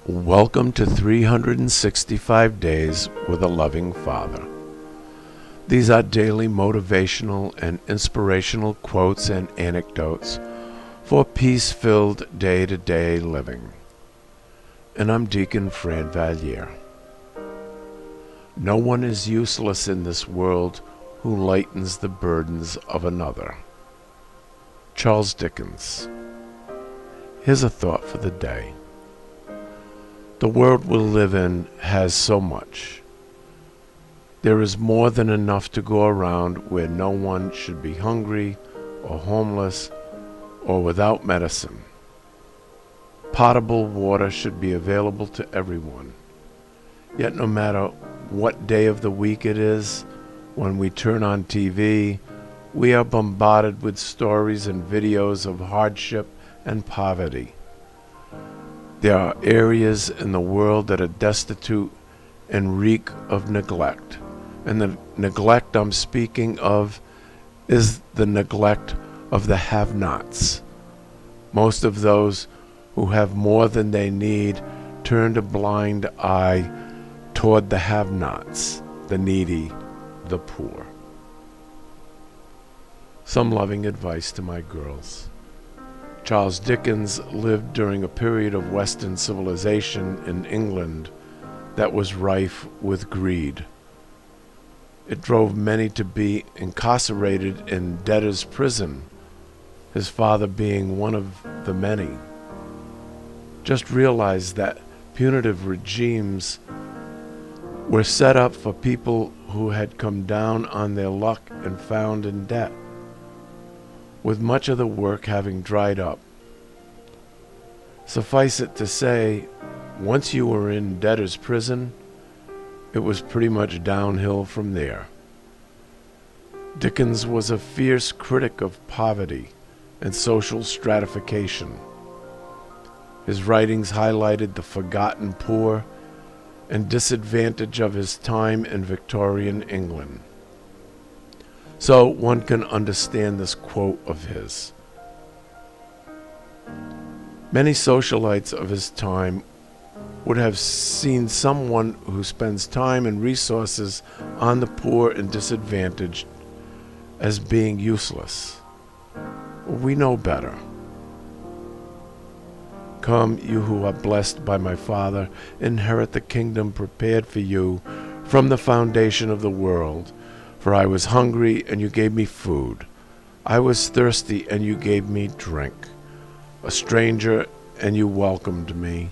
Welcome to 365 Days with a Loving Father. These are daily motivational and inspirational quotes and anecdotes for peace-filled day-to-day living. And I'm Deacon Fran Valier. No one is useless in this world who lightens the burdens of another. Charles Dickens. Here's a thought for the day. The world we live in has so much. There is more than enough to go around where no one should be hungry or homeless or without medicine. Potable water should be available to everyone. Yet no matter what day of the week it is, when we turn on TV, we are bombarded with stories and videos of hardship and poverty. There are areas in the world that are destitute and reek of neglect. And the neglect I'm speaking of is the neglect of the have-nots. Most of those who have more than they need turn a blind eye toward the have-nots, the needy, the poor. Some loving advice to my girls. Charles Dickens lived during a period of Western civilization in England that was rife with greed. It drove many to be incarcerated in debtor's prison, his father being one of the many. Just realize that punitive regimes were set up for people who had come down on their luck and found in debt, with much of the work having dried up. Suffice it to say, once you were in debtor's prison, it was pretty much downhill from there. Dickens was a fierce critic of poverty and social stratification. His writings highlighted the forgotten poor and disadvantage of his time in Victorian England. So one can understand this quote of his. Many socialites of his time would have seen someone who spends time and resources on the poor and disadvantaged as being useless. We know better. Come, you who are blessed by my Father, inherit the kingdom prepared for you from the foundation of the world. For I was hungry, and you gave me food. I was thirsty, and you gave me drink. A stranger, and you welcomed me.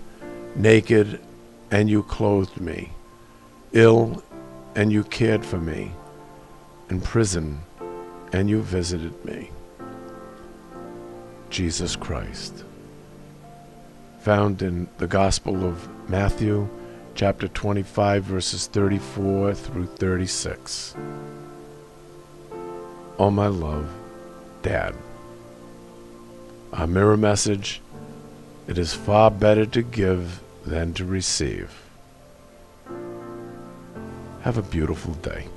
Naked, and you clothed me. Ill, and you cared for me. In prison, and you visited me. Jesus Christ. Found in the Gospel of Matthew, chapter 25, verses 34 through 36. Oh, my love, Dad. Our mirror message: it is far better to give than to receive. Have a beautiful day.